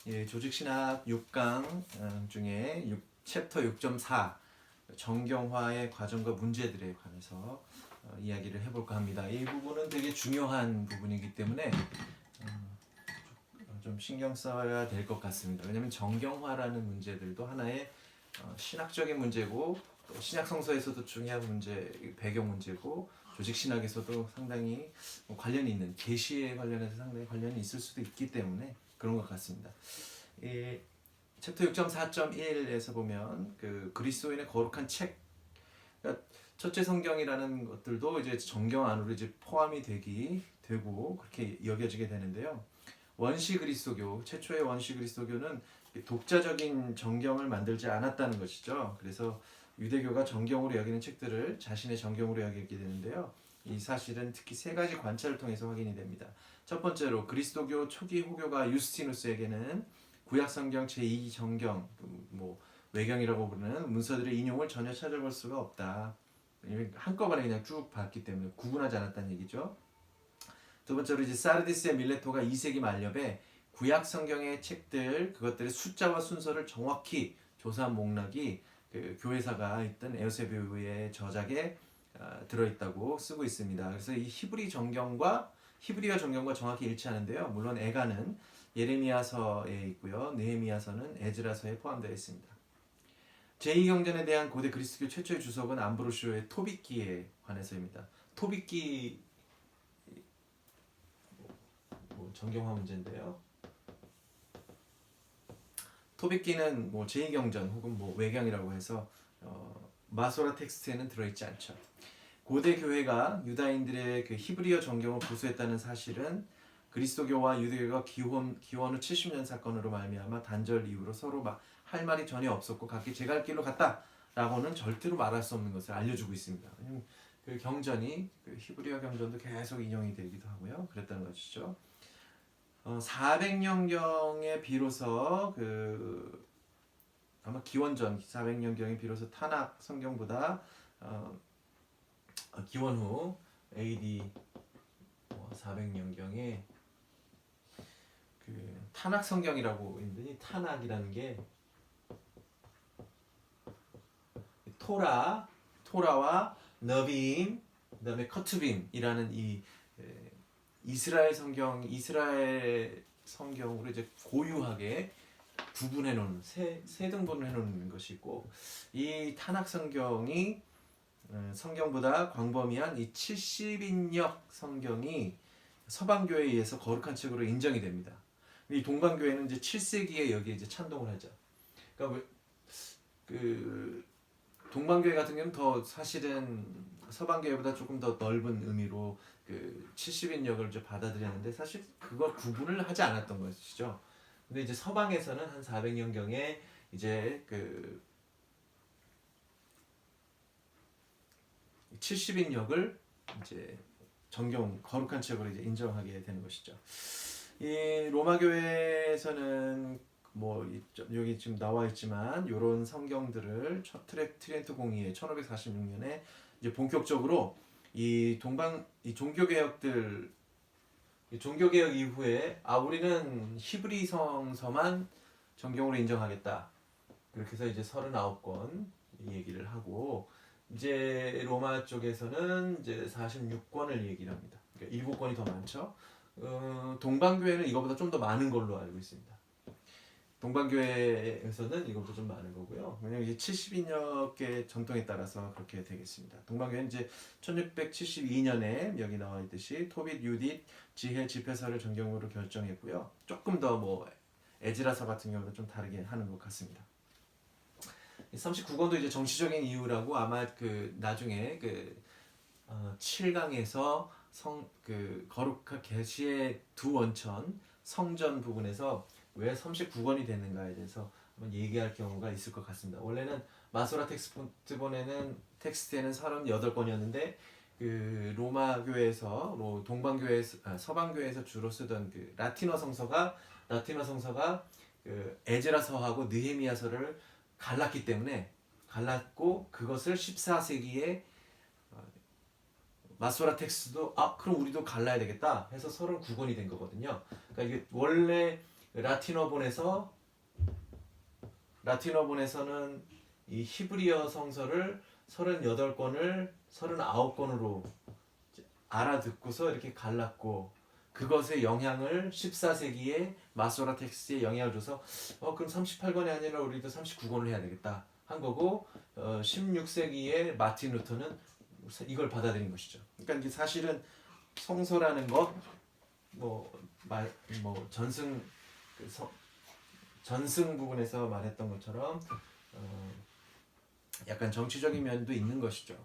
예, 조직신학 6강 중에 챕터 6.4 정경화의 과정과 문제들에 관해서 이야기를 해볼까 합니다. 이 부분은 되게 중요한 부분이기 때문에 좀 신경 써야 될 것 같습니다. 왜냐하면 정경화라는 문제들도 하나의 신학적인 문제고 또 신약 성서에서도 중요한 문제, 배경 문제고 조직 신학에서도 상당히 관련이 있는 계시에 관련해서 상당히 관련이 있을 수도 있기 때문에 그런 것 같습니다. 이 챕터 6.4.1에서 보면 그 그리스도인의 거룩한 책, 그러니까 첫째 성경이라는 것들도 이제 정경 안으로 이제 포함이 되고 그렇게 여겨지게 되는데요. 원시 그리스도교, 최초의 원시 그리스도교는 독자적인 정경을 만들지 않았다는 것이죠. 그래서 유대교가 정경으로 여기는 책들을 자신의 정경으로 여기게 되는데요. 이 사실은 특히 세 가지 관찰을 통해서 확인이 됩니다. 첫 번째로 그리스도교 초기 호교가 유스티누스에게는 구약 성경 제2 정경, 뭐 외경이라고 부르는 문서들의 인용을 전혀 찾아볼 수가 없다. 한꺼번에 그냥 쭉 봤기 때문에 구분하지 않았다는 얘기죠. 두 번째로 이제 사르디스의 밀레토가 2세기 말엽에 구약 성경의 책들 그것들의 숫자와 순서를 정확히 조사한 목록이 그 교회사가 있던 에우세비우의 저작에 들어있다고 쓰고 있습니다. 그래서 이 히브리어 정경과 정확히 일치하는데요. 물론 에가는 예레미야서에 있고요. 느헤미야서는 에즈라서에 포함되어 있습니다. 제2경전에 대한 고대 그리스도 최초의 주석은 암브로시오의 토빗기에 관해서입니다. 토빗기 정경화 문제인데요. 토빗기는 뭐 제2경전 혹은 뭐 외경이라고 해서 마소라 텍스트에는 들어있지 않죠. 고대 교회가 유다인들의 그 히브리어 정경을 보수했다는 사실은 그리스도교와 유대교가 기원 후 70년 사건으로 말미암아 단절 이후로 서로 할 말이 전혀 없었고 각기 제 갈 길로 갔다라고는 절대로 말할 수 없는 것을 알려주고 있습니다. 그 경전이 그 히브리어 경전도 계속 인용이 되기도 하고요. 그랬다는 것이죠. 400년경에 비로소 아마 기원전 400년경에 비로소 타낙 성경보다 기원 후 AD 400년경에 그 타낙 성경이라고 있는데 타낙이라는 게 토라와 너비임 그다음에 커투빔이라는 이 이스라엘 성경으로 이제 고유하게 구분해 놓은 세 등분을 해 놓는 것이 있고 이 타낙 성경이 성경보다 광범위한 이 70인역 성경이 서방교회에 의해서 거룩한 책으로 인정이 됩니다. 이 동방교회는 이제 7세기에 여기에 이제 찬동을 하죠. 그러니까 그 동방교회 같은 경우는 더 사실은 서방교회보다 조금 더 넓은 의미로 그 70인역을 이제 받아들였는데 사실 그걸 구분을 하지 않았던 것이죠. 근데 이제 서방에서는 한 400년경에 이제 그 70인역을 이제 정경 거룩한 책으로 이제 인정하게 되는 것이죠. 이 로마 교회에서는 뭐 여기 지금 나와 있지만 이런 성경들을 트렌트 공의회 1546년에 이제 본격적으로 이 종교개혁 이후에 우리는 히브리 성서만 정경으로 인정하겠다. 그렇게 해서 이제 39권 얘기를 하고 이제 로마 쪽에서는 이제 46권을 얘기를 합니다. 그러니까 7권이 더 많죠. 동방교회는 이거보다 좀 더 많은 걸로 알고 있습니다. 동방교회에서는 이것도 좀 많은 거고요. 왜냐면 이제 70인역의 전통에 따라서 그렇게 되겠습니다. 동방교회는 이제 1672년에 여기 나와 있듯이 토빗, 유딧, 지혜, 집회서를 정경으로 결정했고요. 조금 더 뭐 에즈라서 같은 경우도 좀 다르게 하는 것 같습니다. 39권도 이제 정치적인 이유라고 아마 그 나중에 그 7강에서 거룩한 계시의 두 원천 성전 부분에서 왜 39권이 됐는가에 대해서 한번 얘기할 경우가 있을 것 같습니다. 원래는 마소라 텍스트에는 38권이었는데 그 로마 교회에서 동방교회에서 서방교회에서 주로 쓰던 그 라틴어 성서가 그 에즈라서하고 느헤미야서를 갈랐고 그것을 14세기에 마소라 텍스트도 그럼 우리도 갈라야 되겠다 해서 39권이 된 거거든요. 그러니까 이게 원래 라틴어본에서는 이 히브리어 성서를 38권을 39권으로 알아듣고서 이렇게 갈랐고, 그것의 영향을 14세기에 마소라 텍스트에 영향을 줘서 그럼 38권이 아니라 우리도 39권을 해야 되겠다 한 거고, 16세기에 마틴 루터는 이걸 받아들인 것이죠. 그러니까 이제 사실은 성서라는 것, 전승 전승 부분에서 말했던 것처럼 약간 정치적인 면도 있는 것이죠.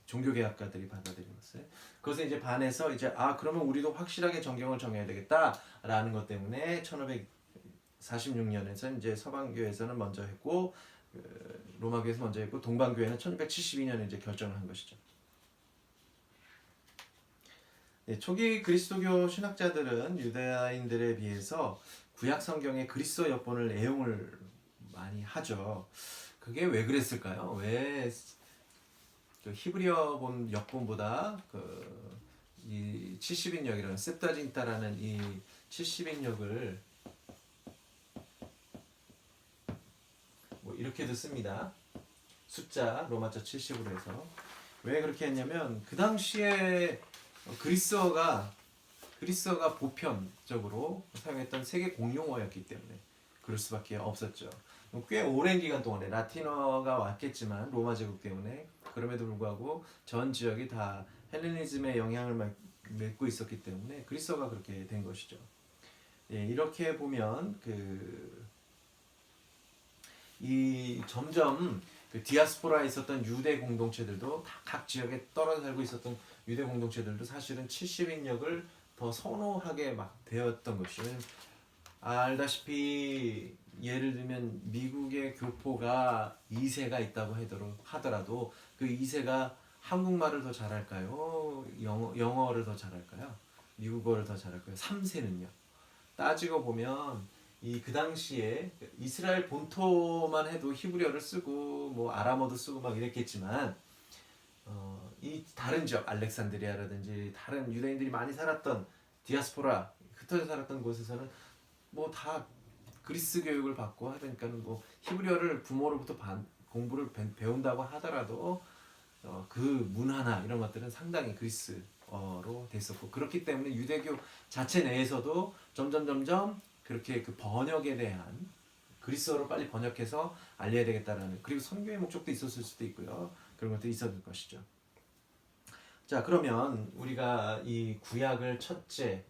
종교개혁가들이 받아들인 것을. 그것에 이제 반해서 이제 그러면 우리도 확실하게 정경을 정해야 되겠다라는 것 때문에 1546년에서 이제 서방교회에서는 먼저 했고, 로마교회에서 먼저 했고, 동방교회는 1672년에 이제 결정을 한 것이죠. 네, 초기 그리스도교 신학자들은 유대인들에 비해서 구약 성경의 그리스도 역본을 애용을 많이 하죠. 그게 왜 그랬을까요? 왜 그 히브리어 본 역본보다 이 70인역이라는 셉타진타라는 이 70인역을 이렇게도 씁니다. 숫자 로마자 70으로 해서. 왜 그렇게 했냐면 그 당시에 그리스어가 보편적으로 사용했던 세계 공용어였기 때문에 그럴 수밖에 없었죠. 꽤 오랜 기간 동안에 라틴어가 왔겠지만 로마 제국 때문에, 그럼에도 불구하고 전 지역이 다 헬레니즘의 영향을 맺고 있었기 때문에 그리스어가 그렇게 된 것이죠. 예, 이렇게 보면 이 점점 디아스포라에 있었던 유대 공동체들도 다 각 지역에 떨어져 살고 있었던 유대 공동체들도 사실은 70인역을 더 선호하게 막 되었던 것이죠. 알다시피 예를 들면 미국의 교포가 2세가 있다고 하더라도 그 2세가 한국말을 더 잘할까요? 영어를 더 잘할까요? 미국어를 더 잘할까요? 3세는요. 따지고 보면 그 당시에 이스라엘 본토만 해도 히브리어를 쓰고 아람어도 쓰고 막 이랬겠지만, 이 다른 지역 알렉산드리아라든지 다른 유대인들이 많이 살았던 디아스포라 흩어져 살았던 곳에서는 다 그리스 교육을 받고 하니까 히브리어를 부모로부터 공부를 배운다고 하더라도 그 문화나 이런 것들은 상당히 그리스어로 됐었고, 그렇기 때문에 유대교 자체 내에서도 점점 그렇게 그 번역에 대한 그리스어로 빨리 번역해서 알려야 되겠다라는, 그리고 선교의 목적도 있었을 수도 있고요. 그런 것도 있었을 것이죠. 자, 그러면 우리가 이 구약을 첫째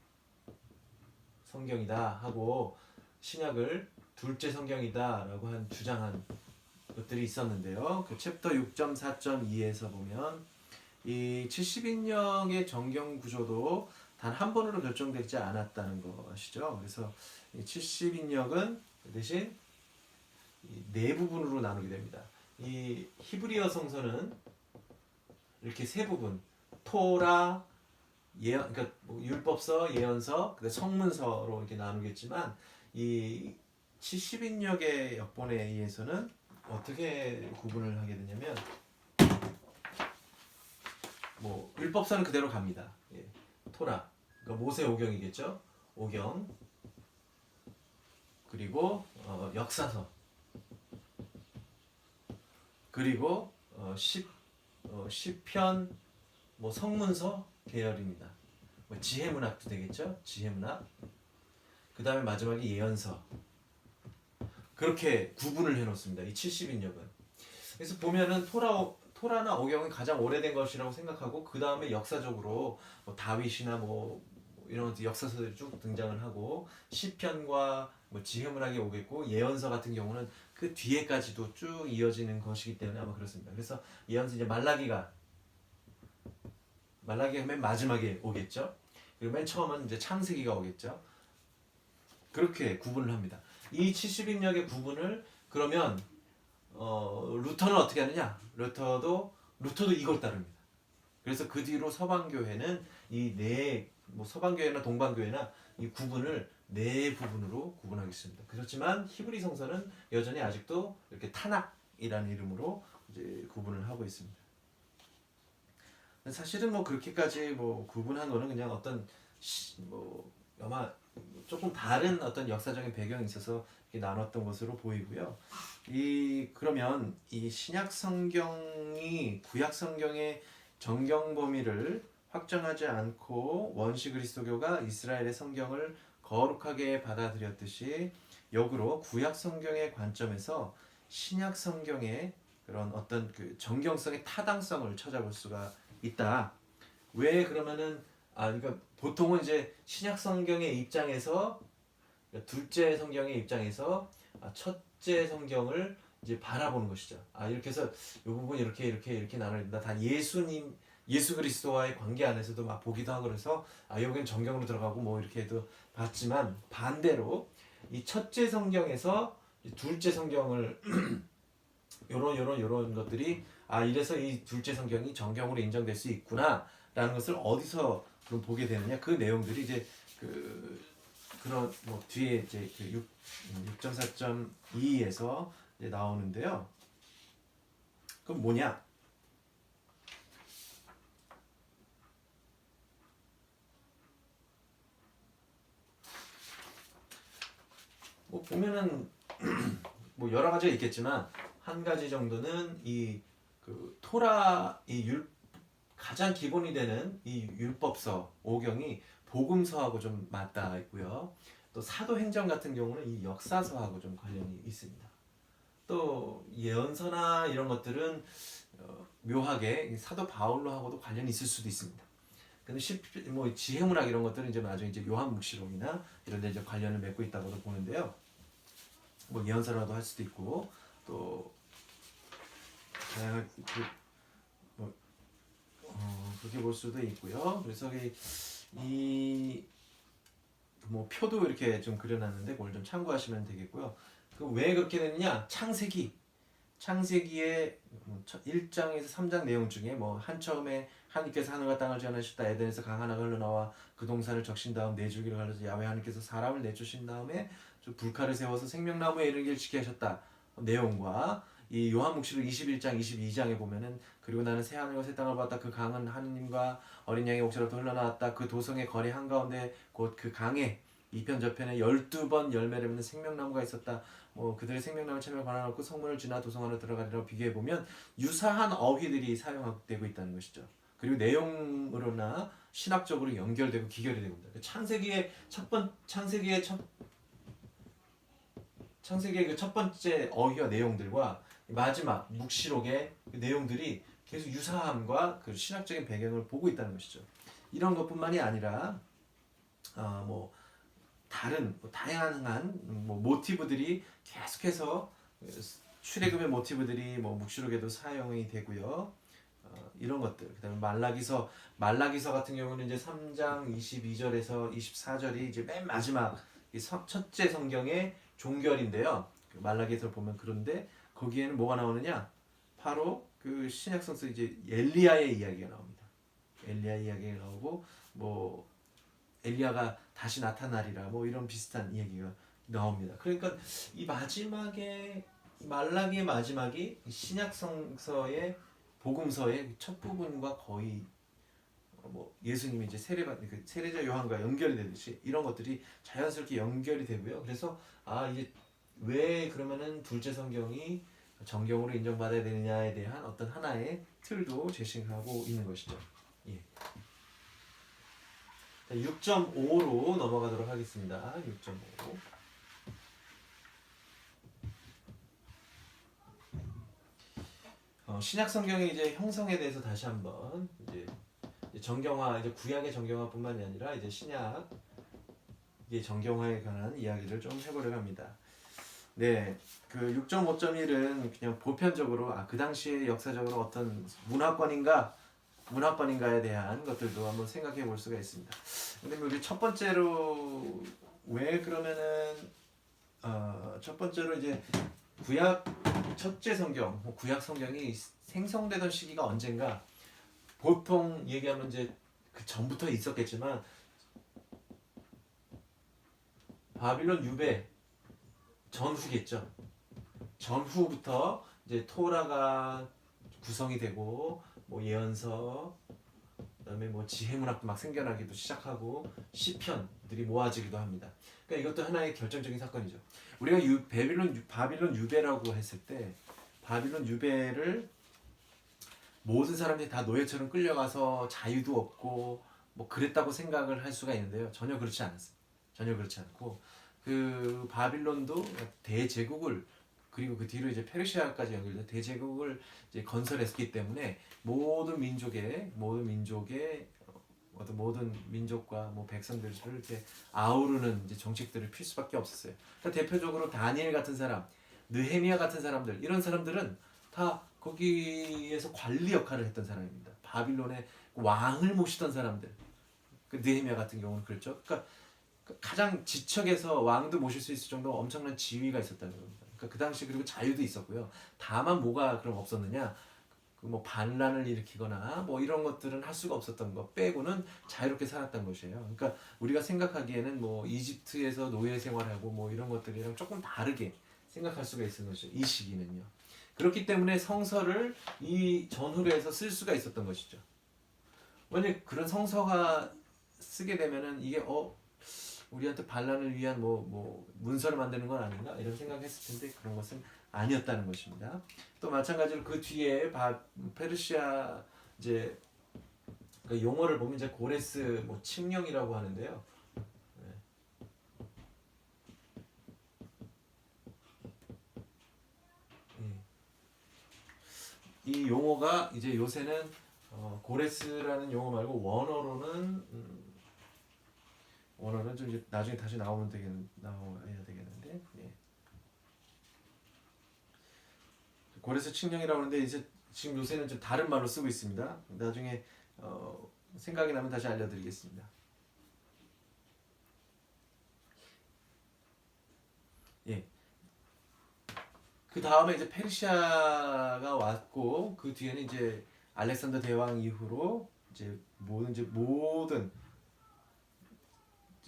성경이다 하고 신약을 둘째 성경이다라고 주장한 것들이 있었는데요. 그 챕터 6.4.2에서 보면 이 70인역의 정경 구조도 단 한 번으로 결정되지 않았다는 것이죠. 그래서 이 70인역은 대신 네 부분으로 나누게 됩니다. 이 히브리어 성서는 이렇게 세 부분, 토라, 그러니까 율법서, 예언서, 성문서로 이렇게 나누겠지만, 이 70인역의 역본에 의해서는 어떻게 구분을 하게 되냐면, 율법서는 그대로 갑니다. 예. 토라, 그러니까 모세 오경이겠죠. 오경, 그리고 역사서, 그리고 시편, 성문서 계열입니다. 지혜문학도 되겠죠. 지혜문학. 그 다음에 마지막에 예언서. 그렇게 구분을 해놓습니다. 이 70인역은. 그래서 보면은 토라나 오경은 가장 오래된 것이라고 생각하고, 그 다음에 역사적으로 다윗이나 이런 역사서들이 쭉 등장을 하고, 시편과 지혜문학이 오겠고, 예언서 같은 경우는 그 뒤에까지도 쭉 이어지는 것이기 때문에 아마 그렇습니다. 그래서 예언서 이제 말라기가 맨 마지막에 오겠죠. 그리고 맨 처음은 이제 창세기가 오겠죠. 그렇게 구분을 합니다. 이 70인역의 구분을 그러면 루터는 어떻게 하느냐? 루터도 이걸 따릅니다. 그래서 그 뒤로 서방교회는 서방교회나 동방교회나 이 구분을 네 부분으로 구분하겠습니다. 그렇지만 히브리 성서는 여전히 아직도 이렇게 타낙이라는 이름으로 이제 구분을 하고 있습니다. 사실은 그렇게까지 구분한 거는 그냥 어떤 아마 조금 다른 어떤 역사적인 배경이 있어서 이렇게 나눴던 것으로 보이고요. 그러면 이 신약 성경이 구약 성경의 정경 범위를 확정하지 않고 원시 그리스도교가 이스라엘의 성경을 거룩하게 받아들였듯이 역으로 구약 성경의 관점에서 신약 성경의 그런 어떤 그 정경성의 타당성을 찾아볼 수가 있다. 왜 그러면은 그러니까 보통은 이제 신약 성경의 입장에서 둘째 성경의 입장에서 첫째 성경을 이제 바라보는 것이죠. 이렇게 해서 이 부분 이렇게 나눠진다. 다 예수 그리스도와의 관계 안에서도 막 보기도 하고 그래서 여기는 정경으로 들어가고 뭐 이렇게 해도 봤지만 반대로 이 첫째 성경에서 둘째 성경을 요런 것들이 이래서 이 둘째 성경이 정경으로 인정될 수 있구나라는 것을 어디서 그럼 보게 되느냐 그 내용들이 이제 그런 뭐 뒤에 이제 그 6.4.2에서 이제 나오는데요. 그럼 뭐냐? 뭐 보면은 뭐 여러 가지가 있겠지만 한 가지 정도는 이 그 토라 가장 기본이 되는 이 율법서 5경이 복음서하고 좀 맞닿아 있고요. 또 사도행전 같은 경우는 이 역사서하고 좀 관련이 있습니다. 또 예언서나 이런 것들은 묘하게 사도 바울로하고도 관련이 있을 수도 있습니다. 근데 뭐 지혜문학 이런 것들은 이제 나중에 이제 요한묵시록이나 이런 데 이제 관련을 맺고 있다고도 보는데요. 뭐 예언서라도 할 수도 있고 또 다양한 그렇게 볼 수도 있고요. 그래서 뭐 표도 이렇게 좀 그려놨는데 그걸 좀 참고하시면 되겠고요. 왜 그렇게 됐느냐? 창세기의 1장에서 3장 내용 중에 뭐 처음에 하나님께서 하늘과 땅을 지어내셨다. 에덴에서 강 하나가 흘러나와 그 동산을 적신 다음 네 줄기를 갈라서 야훼 하나님께서 사람을 내주신 다음에 불칼을 세워서 생명나무에 이르기를 지게 하셨다. 내용과 이 요한묵시록 21장 22장에 보면은 그리고 나는 새 하늘과 새 땅을 봤다. 그 강은 하느님과 어린 양의 옥새로부터 흘러나왔다. 그 도성의 거리 한가운데 곧 그 강에 이편 저편에 12번 열매를 맺는 생명나무가 있었다. 뭐 그들의 생명나무 참여 관한없고 성문을 지나 도성 안으로 들어가리라고 비교해 보면 유사한 어휘들이 사용되고 있다는 것이죠. 그리고 내용으로나 신학적으로 연결되고 기결이 되고 있다. 창세기의 그 첫 번째 어휘와 내용들과 마지막 묵시록의 그 내용들이 계속 유사함과 그 신학적인 배경을 보고 있다는 것이죠. 이런 것뿐만이 아니라 뭐 다른 다양한 뭐 모티브들이 계속해서 출애굽의 모티브들이 뭐 묵시록에도 사용이 되고요. 이런 것들. 그다음에 말라기서 같은 경우는 이제 3장 22절에서 24절이 이제 맨 마지막 첫째 성경의 종결인데요. 말라기서를 보면 그런데 거기에는 뭐가 나오느냐? 바로 그 신약성서 이제 엘리야의 이야기가 나옵니다. 엘리야 이야기가 나오고 뭐 엘리야가 다시 나타나리라 뭐 이런 비슷한 이야기가 나옵니다. 그러니까 이 마지막에 말라기의 마지막이 신약성서의 복음서의 첫 부분과 거의 뭐 예수님이 이제 세례자 요한과 연결이 되듯이 이런 것들이 자연스럽게 연결이 되고요. 그래서 이제 왜 그러면은 둘째 성경이 정경으로 인정받아야 되느냐에 대한 어떤 하나의 틀도 제시하고 있는 것이죠. 예. 6.5로 넘어가도록 하겠습니다. 6.5. 신약 성경의 이제 형성에 대해서 다시 한번 이제 정경화, 이제 구약의 정경화뿐만이 아니라 이제 신약의 정경화에 관한 이야기를 좀 해보려고 합니다. 네, 그 6.5.1은 그냥 보편적으로 그 당시에 역사적으로 어떤 문화권인가에 대한 것들도 한번 생각해 볼 수가 있습니다. 근데 우리 첫 번째로 왜 그러면은 첫 번째로 이제 구약 첫째 성경, 구약 성경이 생성되던 시기가 언젠가 보통 얘기하면 이제 그 전부터 있었겠지만 바빌론 유배 전후겠죠. 전후부터 이제 토라가 구성이 되고 뭐 예언서 그다음에 뭐 지혜문학도 막 생겨나기도 시작하고 시편들이 모아지기도 합니다. 그러니까 이것도 하나의 결정적인 사건이죠. 우리가 바빌론 유배라고 했을 때 바빌론 유배를 모든 사람들이 다 노예처럼 끌려가서 자유도 없고 뭐 그랬다고 생각을 할 수가 있는데요. 전혀 그렇지 않았어요. 전혀 그렇지 않고 그 바빌론도 대제국을 그리고 그 뒤로 이제 페르시아까지 연결된 대제국을 이제 건설했기 때문에 어떤 모든 민족과 뭐 백성들을 이렇게 아우르는 이제 정책들을 필 수밖에 없었어요. 그러니까 대표적으로 다니엘 같은 사람, 느헤미야 같은 사람들 이런 사람들은 다 거기에서 관리 역할을 했던 사람입니다. 바빌론의 왕을 모시던 사람들. 그 느헤미야 같은 경우는 그렇죠. 그러니까 가장 지척에서 왕도 모실 수 있을 정도로 엄청난 지위가 있었다는 겁니다. 그러니까 그 당시 그리고 자유도 있었고요. 다만 뭐가 그럼 없었느냐? 그 뭐 반란을 일으키거나 뭐 이런 것들은 할 수가 없었던 것 빼고는 자유롭게 살았던 것이에요. 그러니까 우리가 생각하기에는 뭐 이집트에서 노예 생활하고 뭐 이런 것들이랑 조금 다르게 생각할 수가 있는 것이죠. 이 시기는요. 그렇기 때문에 성서를 이 전후에서 쓸 수가 있었던 것이죠. 만약 그런 성서가 쓰게 되면은 이게 우리한테 반란을 위한 뭐 문서를 만드는 건 아닌가 이런 생각했을 텐데 그런 것은 아니었다는 것입니다. 또 마찬가지로 그 뒤에 페르시아 이제 그 용어를 보면 이제 고레스 뭐 칙령이라고 하는데요. 이 용어가 이제 요새는 고레스라는 용어 말고 원어는 좀 이제 나중에 다시 나와야 되겠는데 고레스 칙령이라고 하는데 이제 지금 요새는 좀 다른 말로 쓰고 있습니다. 나중에 생각이 나면 다시 알려드리겠습니다. 예. 그 다음에 이제 페르시아가 왔고 그 뒤에는 이제 알렉산더 대왕 이후로 이제 모든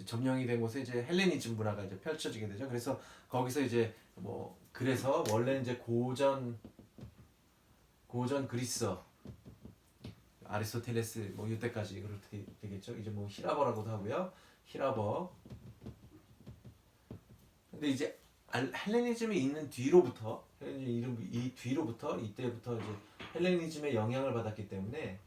점령이 된 곳에 이제 헬레니즘 문화가 이제 펼쳐지게 되죠. 그래서 거기서 이제 그래서 원래 이제 고전 그리스어 아리스토텔레스 뭐 이때까지 그렇게 되겠죠. 이제 뭐 히라버라고도 하고요. 히라버. 근데 이제 헬레니즘이 있는 뒤로부터 이때부터 이제 헬레니즘의 영향을 받았기 때문에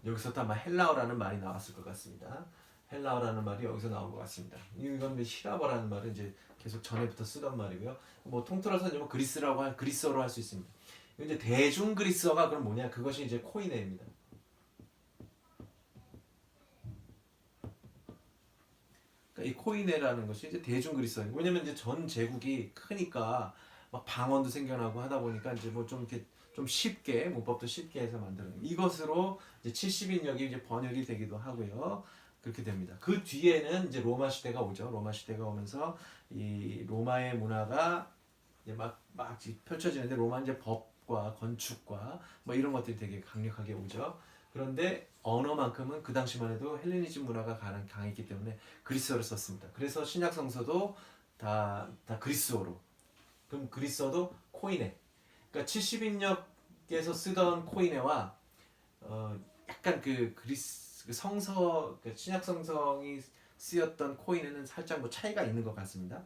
여기서부터 아마 헬라어라는 말이 나왔을 것 같습니다. 헬라어라는 말이 여기서 나온 것 같습니다. 이건 히라버라는 말은 이제 계속 전에부터 쓰던 말이고요. 뭐 통틀어서 이제 뭐 그리스어로 할 수 있습니다. 이제 대중 그리스어가 그럼 뭐냐? 그것이 이제 코이네입니다. 그러니까 이 코이네라는 것이 이제 대중 그리스어예요. 왜냐면 이제 전 제국이 크니까 막 방언도 생겨나고 하다 보니까 이제 뭐 좀 이렇게 좀 쉽게 문법도 쉽게 해서 만드는 이것으로 이제 70인역이 이제 번역이 되기도 하고요. 그렇게 됩니다. 그 뒤에는 이제 로마 시대가 오죠. 로마 시대가 오면서 이 로마의 문화가 이제 막 펼쳐지는데 로마 이제 법과 건축과 뭐 이런 것들이 되게 강력하게 오죠. 그런데 언어만큼은 그 당시만 해도 헬레니즘 문화가 강했기 때문에 그리스어를 썼습니다. 그래서 신약 성서도 다 그리스어로. 그럼 그리스어도 코이네. 그러니까 70인역에서 쓰던 코이네와 약간 그 성서 신약 성성이 쓰였던 코이네는 살짝 뭐 차이가 있는 것 같습니다.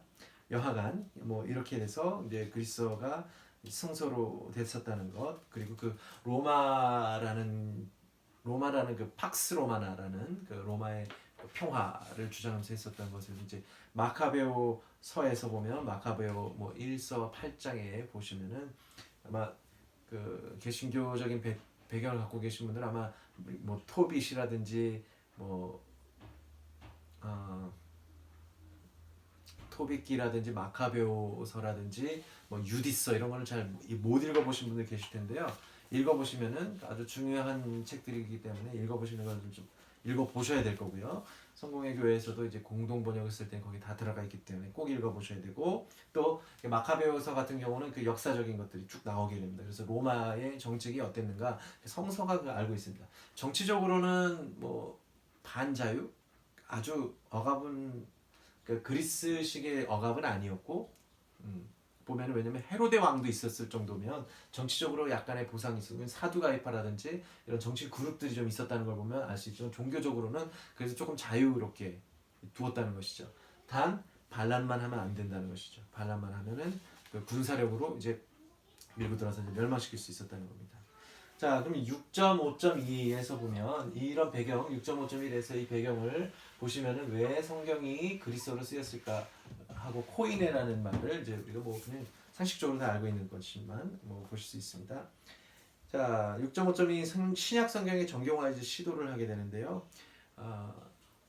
여하간 뭐 이렇게 돼서 이제 그리스어가 성서로 됐었다는 것 그리고 그 로마라는 그 팍스 로마나라는 그 로마의 평화를 주장하면서 했었던 것을 이제 마카베오 서에서 보면 마카베오 뭐 1서 8장에 보시면은 아마 그 개신교적인 배경을 갖고 계신 분들 아마 뭐 토빗이라든지 뭐 토비기라든지 마카베오서라든지 뭐 유디서 이런 거는 잘 못 읽어보신 분들 계실 텐데요. 읽어보시면은 아주 중요한 책들이기 때문에 읽어보시는 걸 좀 읽어보셔야 될 거고요. 성공의 교회에서도 이제 공동 번역을 쓸 때 거기 다 들어가 있기 때문에 꼭 읽어보셔야 되고 또 마카베오서 같은 경우는 그 역사적인 것들이 쭉 나오게 됩니다. 그래서 로마의 정책이 어땠는가 성서가 알고 있습니다. 정치적으로는 뭐 반자유 아주 억압은 그리스식의 억압은 아니었고 보면 왜냐면 헤로데 왕도 있었을 정도면 정치적으로 약간의 보상이 있었고 사두가이파라든지 이런 정치 그룹들이 좀 있었다는 걸 보면 알 수 있죠. 종교적으로는 그래서 조금 자유롭게 두었다는 것이죠. 단 반란만 하면 안 된다는 것이죠. 반란만 하면은 그 군사력으로 이제 밀고 들어서 이제 멸망시킬 수 있었다는 겁니다. 자, 그럼 6.5.2에서 보면 이런 배경 6.5.1에서 이 배경을 보시면은 왜 성경이 그리스어로 쓰였을까 하고 코이네라는 말을 이제 우리가 뭐 그냥 상식적으로 다 알고 있는 것이지만 뭐 보실 수 있습니다. 자, 6.5.2 신약 성경의 정경화 이제 시도를 하게 되는데요.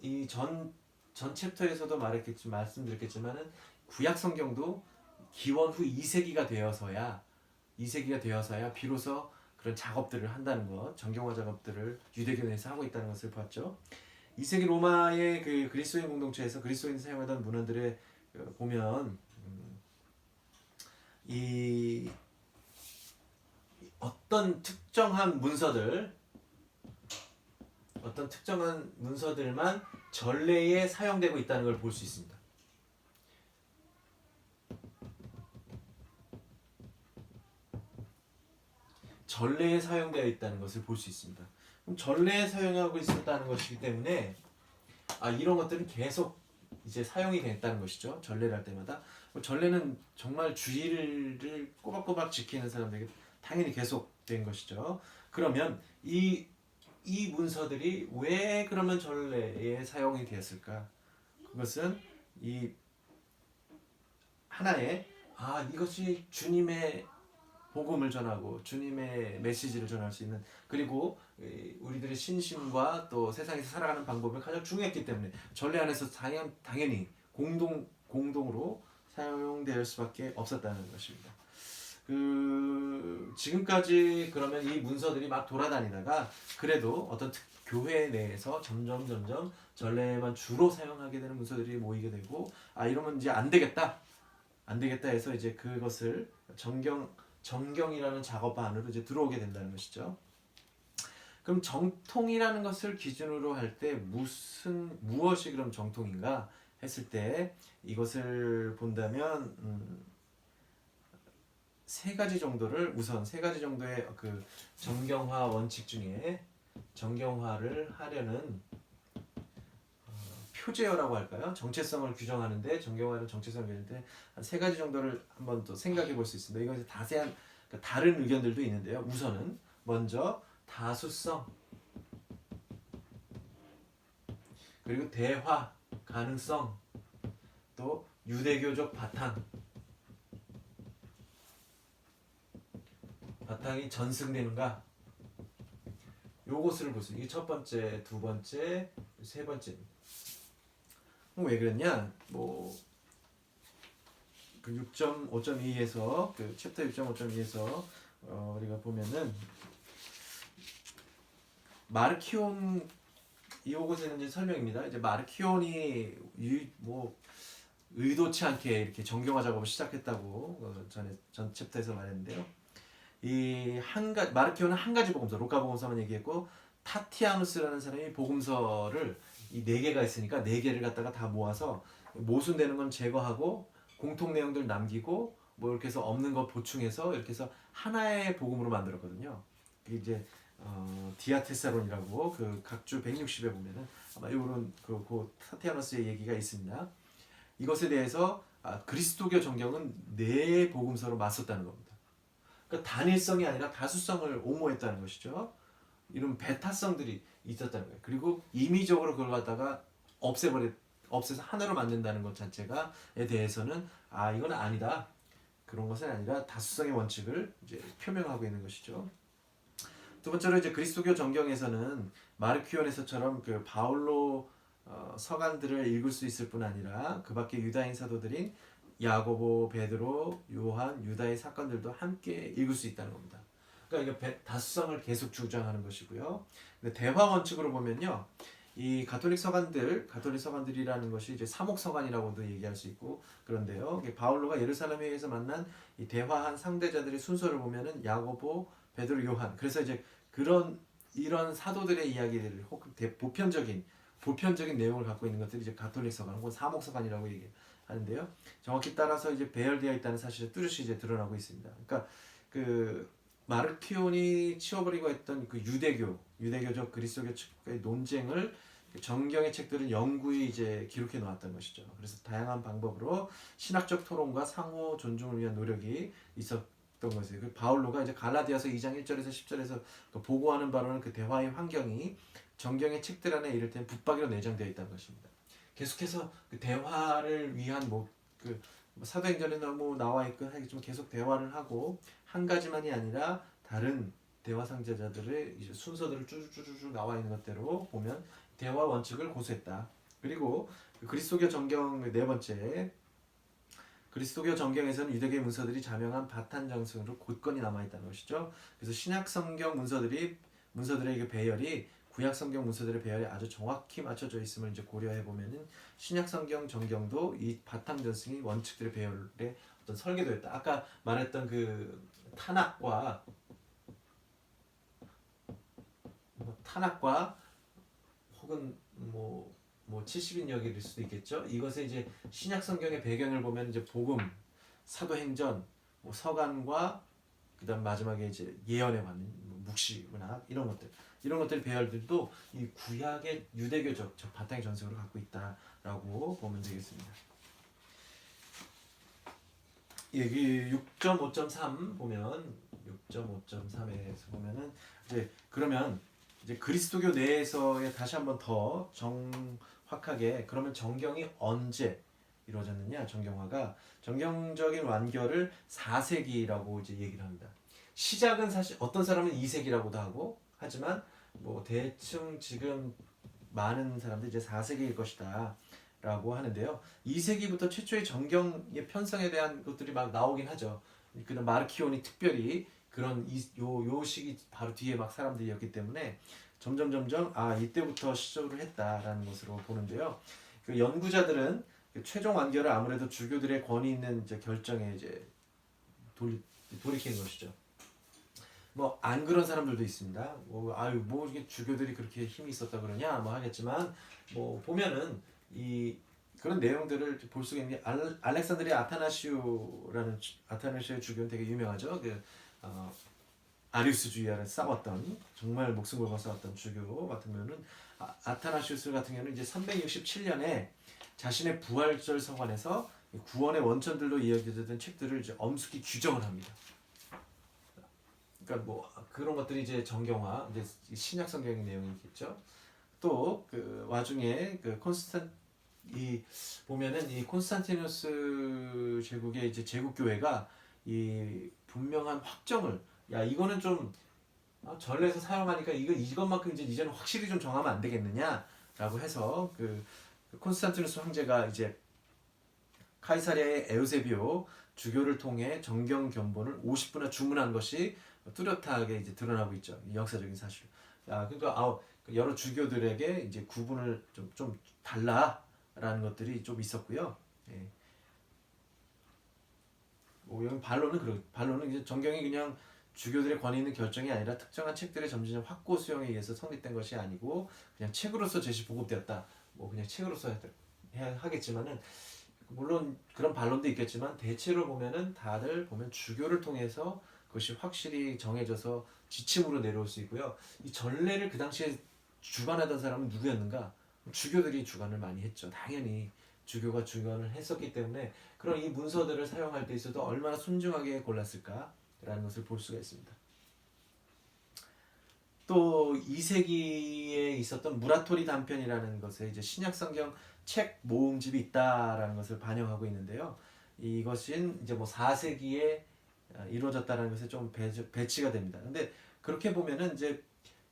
이 전 챕터에서도 말씀드렸겠지만은 구약 성경도 기원 후 2세기가 되어서야 비로소 그런 작업들을 한다는 것, 정경화 작업들을 유대교에서 하고 있다는 것을 봤죠. 2세기 로마의 그 그리스도인 공동체에서 그리스도인이 사용하던 문헌들에 보면 이 어떤 특정한 문서들만 전례에 사용되고 있다는 걸 볼 수 있습니다. 전례에 사용되어 있다는 것을 볼 수 있습니다. 그럼 전례에 사용하고 있었다는 것이기 때문에 이런 것들은 계속 이제 사용이 됐다는 것이죠. 전례를 할 때마다. 전례는 정말 주의를 꼬박꼬박 지키는 사람들에게 당연히 계속된 것이죠. 그러면 이 문서들이 왜 그러면 전례에 사용이 되었을까? 그것은 이 하나의 이것이 주님의 복음을 전하고 주님의 메시지를 전할 수 있는 그리고 우리들의 신심과 또 세상에서 살아가는 방법을 가장 중요했기 때문에 전례 안에서 당연히 공동으로 사용될 수밖에 없었다는 것입니다. 지금까지 그러면 이 문서들이 막 돌아다니다가 그래도 어떤 교회 내에서 점점 전례만 주로 사용하게 되는 문서들이 모이게 되고 이러면 이제 안 되겠다 해서 이제 그것을 정경이라는 작업 안으로 이제 들어오게 된다는 것이죠. 그럼 정통이라는 것을 기준으로 할 때 무엇이 그럼 정통인가 했을 때 이것을 본다면 세 가지 정도의 그 정경화 원칙 중에 정경화를 하려는 표제어라고 할까요? 정체성을 규정하는데 정경화는 정체성을 규정하는데 한 세 가지 정도를 한번 또 생각해 볼 수 있습니다. 이것에 다른 의견들도 있는데요. 우선은 먼저 다수성 그리고 대화 가능성 또 유대교적 바탕이 전승되는가 요것을 보세요. 이게 첫 번째, 두 번째, 세 번째입니다. 왜 그랬냐? 그 6.5.2에서 그 챕터 6.5.2에서 우리가 보면은 마르키온 이곳에는 이제 설명입니다. 이제 마르키온이 의도치 않게 이렇게 정경화 작업을 시작했다고 전 챕터에서 말했는데요. 마르키온은 한 가지 복음서, 루카 복음서만 얘기했고 타티아누스라는 사람이 복음서를 이 네 개가 있으니까 네 개를 갖다가 다 모아서 모순되는 건 제거하고 공통 내용들 남기고 이렇게 해서 없는 거 보충해서 이렇게 해서 하나의 복음으로 만들었거든요. 이게 이제 디아테사론이라고 그 각주 160에 보면은 아마 이런 그 타티아누스의 얘기가 있습니다. 이것에 대해서 그리스도교 정경은 네 복음서로 맞섰다는 겁니다. 그러니까 단일성이 아니라 다수성을 옹호했다는 것이죠. 이런 배타성들이 있었다는 거예요. 그리고 임의적으로 그걸 갖다가 없애서 하나로 만든다는 것 자체가에 대해서는 이건 아니다. 그런 것은 아니라 다수성의 원칙을 이제 표명하고 있는 것이죠. 두 번째로 이제 그리스도교 정경에서는 마르키온에서처럼 그 바울로 서간들을 읽을 수 있을 뿐 아니라 그 밖에 유다인 사도들인 야고보, 베드로, 요한, 유다의 사건들도 함께 읽을 수 있다는 겁니다. 그러니까 이게 다수성을 계속 주장하는 것이고요. 근데 대화 원칙으로 보면요, 이 가톨릭 서간들이라는 것이 이제 사목 서간이라고도 얘기할 수 있고 그런데요. 바울로가 예루살렘에서 만난 이 대화한 상대자들의 순서를 보면은 야고보, 베드로, 요한. 그래서 이제 이런 사도들의 이야기들을 혹은 보편적인 보편적인 내용을 갖고 있는 것들이 이제 가톨릭 서간 혹은 사목 서간이라고 얘기하는데요. 정확히 따라서 이제 배열되어 있다는 사실이 뚜렷이 이제 드러나고 있습니다. 그러니까 그 마르키온이 치워버리고 했던 그 유대교적 그리스도교의 논쟁을 정경의 책들은 영구히 이제 기록해 놓았던 것이죠. 그래서 다양한 방법으로 신학적 토론과 상호 존중을 위한 노력이 있었던 것이에요. 그 바울로가 이제 갈라디아서 2장 1절에서 10절에서 보고하는 바로는 그 대화의 환경이 정경의 책들 안에 이를테면 붙박이로 내장되어 있다는 것입니다. 계속해서 그 대화를 위한 그 사도행전에 너무 나와 있긴 하겠지만 계속 대화를 하고 한 가지만이 아니라 다른 대화 상제자들의 이제 순서들을 쭈쭈쭈쭈 나와 있는 것대로 보면 대화 원칙을 고수했다. 그리고 그리스도교 정경 네 번째, 그리스도교 정경에서는 유대교의 문서들이 자명한 바탄 정승으로 곳건히 남아 있다는 것이죠. 그래서 신약 성경 문서들의 그 배열이 구약 성경 문서들의 배열이 아주 정확히 맞춰져 있음을 이제 고려해 보면은 신약 성경 정경도 이 바탕 전승이 원칙들의 배열에 어떤 설계도였다. 아까 말했던 그 탄학과 혹은 뭐 70인역일 수도 있겠죠. 이것에 이제 신약 성경의 배경을 보면 이제 복음, 사도행전, 서간과 그다음 마지막에 이제 예언에 관한 묵시 문학 이런 것들 배열들도 이 구약의 유대교적 바탕의 전승으로 갖고 있다라고 보면 되겠습니다. 여기 6.5.3 보면 6.5.3에서 보면은 이제 그러면 이제 그리스도교 내에서의 다시 한번 더 정확하게 그러면 정경이 언제 이루어졌느냐? 정경적인 완결을 4세기라고 이제 얘기를 합니다. 시작은 사실 어떤 사람은 2세기라고도 하고 하지만 대충 지금 많은 사람들이 이제 4세기일 것이다 라고 하는데요. 2세기부터 최초의 정경의 편성에 대한 것들이 막 나오긴 하죠. 그런 마르키온이 특별히 그런 요 시기 바로 뒤에 막 사람들이었기 때문에 점점 이때부터 시작을 했다라는 것으로 보는데요. 그 연구자들은 최종 완결을 아무래도 주교들의 권위 있는 이제 결정에 이제 돌이키는 것이죠. 안 그런 사람들도 있습니다. 이게 주교들이 그렇게 힘이 있었다 그러냐 하겠지만 보면은 이 그런 내용들을 볼 수가 있는 게 알렉산드리아 아타나시우라는 주교는 되게 유명하죠. 아리우스주의와를 싸웠던 정말 목숨 걸고 싸웠던 주교 같은 경우는 아타나시우스 같은 경우는 이제 367년에 자신의 부활절 서관에서 구원의 원천들로 이야기되던 책들을 이제 엄숙히 규정을 합니다. 그러니까 그런 것들이 이제 정경화, 이제 신약 성경의 내용이겠죠. 또 그 와중에 보면은 이 콘스탄티누스 제국의 이제 제국 교회가 이 분명한 확정을 이거는 좀 전례에서 사용하니까 이것만큼 이제는 확실히 좀 정하면 안 되겠느냐라고 해서 그 콘스탄티누스 황제가 이제 카이사리아의 에우세비오 주교를 통해 정경 견본을 50부나 주문한 것이 뚜렷하게 이제 드러나고 있죠. 역사적인 사실. 그러니까 여러 주교들에게 이제 구분을 좀 달라라는 것들이 좀 있었고요. 예. 여기 반론은 이제 정경이 그냥 주교들의 권위 있는 결정이 아니라 특정한 책들의 점진적 확고 수용에 의해서 성립된 것이 아니고 그냥 책으로서 제시 보급되었다. 그냥 책으로서 하겠지만은 물론 그런 반론도 있겠지만 대체로 보면은 다들 보면 주교를 통해서 그것이 확실히 정해져서 지침으로 내려올 수 있고요. 이 전례를 그 당시에 주관하던 사람은 누구였는가? 주교들이 주관을 많이 했죠. 당연히 주교가 주관을 했었기 때문에 그런 이 문서들을 사용할 때 있어도 얼마나 순중하게 골랐을까라는 것을 볼 수가 있습니다. 또 2세기에 있었던 무라토리 단편이라는 것에 이제 신약 성경 책 모음집이 있다라는 것을 반영하고 있는데요. 이것은 이제 4세기에 이루어졌다는 것에 좀 배치가 됩니다. 근데 그렇게 보면은 이제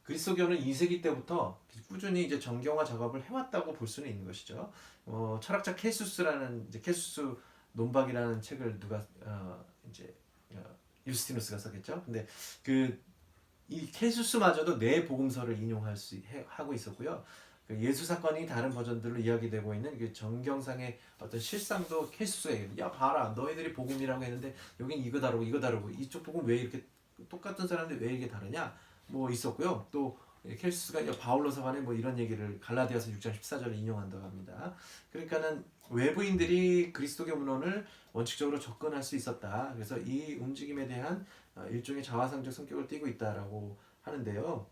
그리스도교는 2세기 때부터 꾸준히 이제 정경화 작업을 해왔다고 볼 수는 있는 것이죠. 철학자 케수스 논박이라는 책을 유스티누스가 썼겠죠. 근데 이 케수스마저도 네 복음서를 하고 있었고요. 예수 사건이 다른 버전들로 이야기되고 있는 그 정경상의 어떤 실상도 케수스에게 봐라 너희들이 복음이라고 했는데 여긴 이거 다르고 이쪽 복음 왜 이렇게 똑같은 사람들 왜 이게 다르냐 있었고요. 또 켈수가 이제 바울로 서간에 뭐 이런 얘기를 갈라디아서 6장 14절에 인용한다고 합니다. 그러니까는 외부인들이 그리스도교 문헌을 원칙적으로 접근할 수 있었다. 그래서 이 움직임에 대한 일종의 자화상적 성격을 띠고 있다라고 하는데요.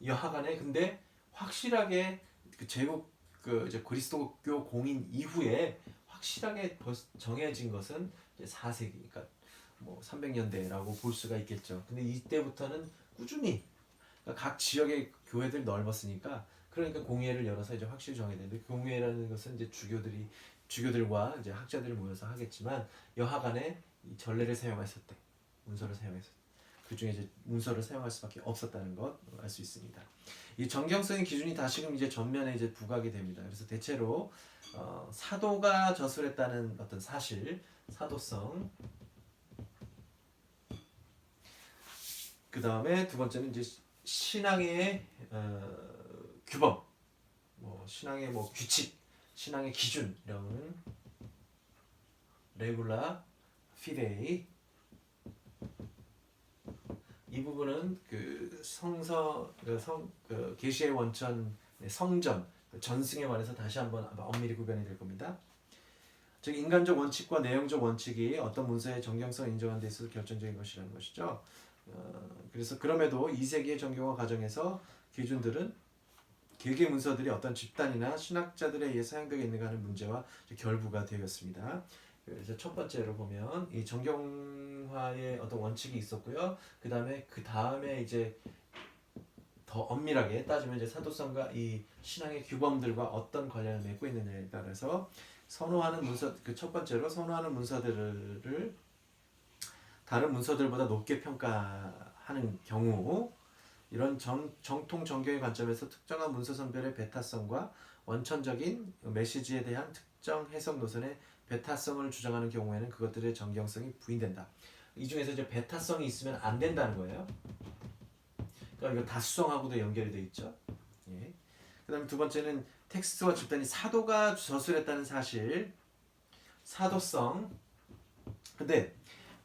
여하간에 근데 확실하게 그 제국 그 이제 그리스도교 공인 이후에 확실하게 정해진 것은 이제 4세기, 그러니까 뭐 300년대라고 볼 수가 있겠죠. 근데 이때부터는 꾸준히 그러니까 각 지역의 교회들 넓었으니까 그러니까 공회를 열어서 이제 확실히 정해되는데 그 공회라는 것은 이제 주교들과 이제 학자들이 모여서 하겠지만 여하간에 이 전례를 사용했었대. 문서를 사용했었대. 그 중에 이제 문서를 사용할 수밖에 없었다는 것 알 수 있습니다. 이 정경성의 기준이 다시금 이제 전면에 이제 부각이 됩니다. 그래서 대체로 사도가 저술했다는 어떤 사실, 사도성. 그 다음에 두 번째는 이제 신앙의 규범, 뭐 신앙의 뭐 규칙, 신앙의 기준 이런 레굴라 피데이. 이 부분은 그 성서 그 계시의 원천 성전 전승에 관해서 다시 한번 엄밀히 구별이 될 겁니다. 즉 인간적 원칙과 내용적 원칙이 어떤 문서의 정경성 인정하는 데 있어서 결정적인 것이라는 것이죠. 그래서 그럼에도 2세기의 정경화 과정에서 기준들은 개개 문서들이 어떤 집단이나 신학자들에 의해 사용되고 있는가 하는 문제와 결부가 되었습니다. 그래서 첫 번째로 보면 이 정경화의 어떤 원칙이 있었고요. 그 다음에 이제 더 엄밀하게 따지면 이제 사도성과 이 신앙의 규범들과 어떤 관련을 맺고 있느냐에 따라서 선호하는 문서 그 첫 번째로 선호하는 문서들을 다른 문서들보다 높게 평가하는 경우 이런 정통 정교의 관점에서 특정한 문서 선별의 배타성과 원천적인 메시지에 대한 특정 해석 노선의 배타성을 주장하는 경우에는 그것들의 정경성이 부인된다. 이 중에서 이제 배타성이 있으면 안 된다는 거예요. 그러니까 이거 다수성하고도 연결이 돼 있죠. 예. 그다음에 두 번째는 텍스트와 집단이 사도가 저술했다는 사실, 사도성. 근데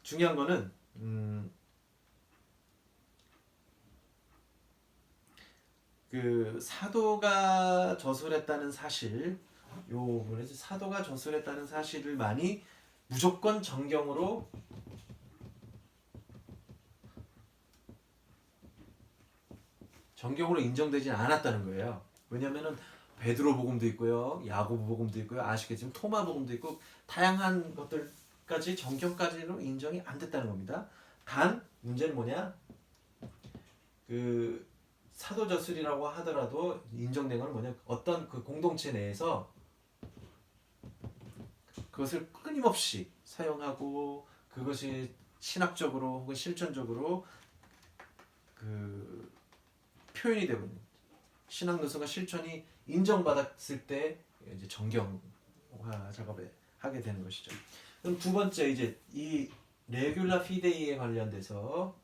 중요한 거는 그 사도가 저술했다는 사실, 요 부분에서 사도가 저술했다는 사실을 많이 무조건 정경으로 인정되지 않았다는 거예요. 왜냐면은 베드로 복음도 있고요, 야고보 복음도 있고요, 아시겠지만 토마 복음도 있고 다양한 것들까지 정경까지로 인정이 안 됐다는 겁니다. 단 문제는 뭐냐? 그 사도 저술이라고 하더라도 인정된 건 뭐냐? 어떤 그 공동체 내에서 그것을 끊임없이 사용하고 그것이 신학적으로 혹은 실천적으로 그 표현이 되고 있는 신학 노선과 실천이 인정받았을 때 이제 정경화 작업을 하게 되는 것이죠. 그럼 두 번째 이제 이 레귤라 피데이에 관련돼서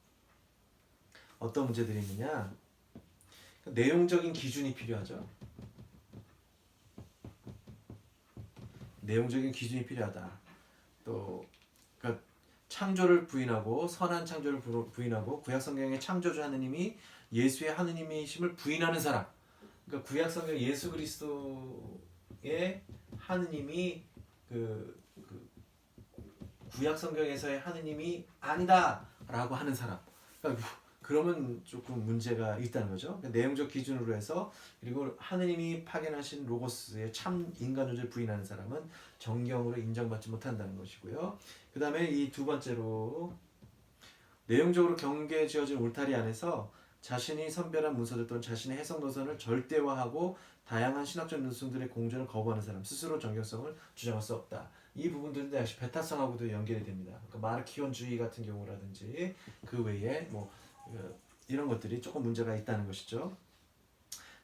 어떤 문제들이 있느냐? 내용적인 기준이 필요하죠. 내용적인 기준이 필요하다. 또 그러니까 창조를 부인하고 선한 창조를 부인하고 구약 성경의 창조주 하느님이 예수의 하느님이심을 부인하는 사람. 그러니까 구약 성경 예수 그리스도의 하느님이 그 구약 성경에서의 하느님이 아니다라고 하는 사람. 그러니까 그러면 조금 문제가 있다는 거죠. 그러니까 내용적 기준으로 해서 그리고 하느님이 파견하신 로고스의 참 인간 존재를 부인하는 사람은 정경으로 인정받지 못한다는 것이고요. 그 다음에 이 두 번째로 내용적으로 경계에 지어진 울타리 안에서 자신이 선별한 문서들 또는 자신의 해석 노선을 절대화하고 다양한 신학적 노선들의 공존을 거부하는 사람 스스로 정경성을 주장할 수 없다. 이 부분들도 역시 배타성하고도 연결이 됩니다. 그러니까 마르키온주의 같은 경우라든지 그 외에 뭐 이런 것들이 조금 문제가 있다는 것이죠.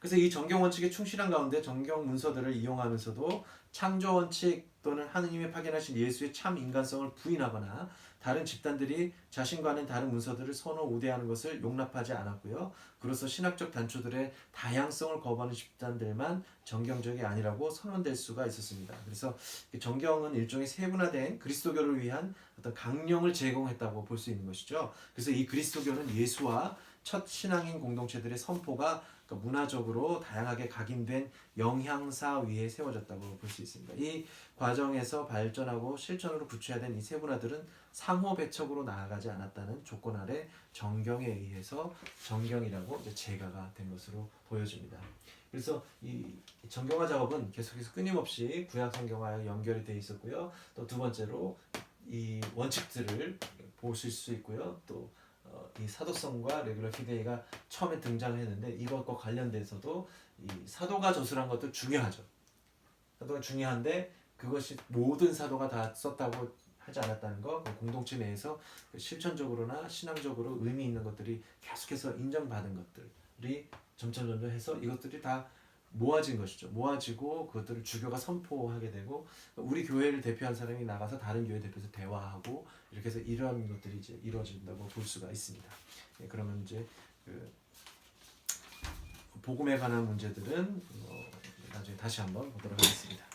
그래서 이 정경 원칙에 충실한 가운데 정경 문서들을 이용하면서도 창조 원칙 또는 하느님이 파견하신 예수의 참 인간성을 부인하거나 다른 집단들이 자신과는 다른 문서들을 선호 우대하는 것을 용납하지 않았고요. 그로서 신학적 단초들의 다양성을 거부하는 집단들만 정경적이 아니라고 선언될 수가 있었습니다. 그래서 정경은 일종의 세분화된 그리스도교를 위한 어떤 강령을 제공했다고 볼 수 있는 것이죠. 그래서 이 그리스도교는 예수와 첫 신앙인 공동체들의 선포가 문화적으로 다양하게 각인된 영향사 위에 세워졌다고 볼 수 있습니다. 이 과정에서 발전하고 실천으로 구체화된 이 세분화들은 상호 배척으로 나아가지 않았다는 조건 아래 정경에 의해서 정경이라고 제가가 된 것으로 보여집니다. 그래서 이 정경화 작업은 계속해서 끊임없이 구약 성경과 연결이 되어 있었고요. 또 두 번째로 이 원칙들을 보실 수 있고요. 또 이 사도성과 레귤러 피데이가 처음에 등장했는데 이것과 관련돼서도 이 사도가 저술한 것도 중요하죠. 사도가 중요한데 그것이 모든 사도가 다 썼다고 하지 않았다는 거, 공동체 내에서 실천적으로나 신앙적으로 의미 있는 것들이 계속해서 인정받은 것들이 점점 해서 이것들이 다 모아진 것이죠. 모아지고 그것들을 주교가 선포하게 되고 우리 교회를 대표한 사람이 나가서 다른 교회 대표해서 대화하고 이렇게 해서 이런 것들이 이제 이루어진다고 볼 수가 있습니다. 예, 그러면 이제 그 복음에 관한 문제들은 나중에 다시 한번 보도록 하겠습니다.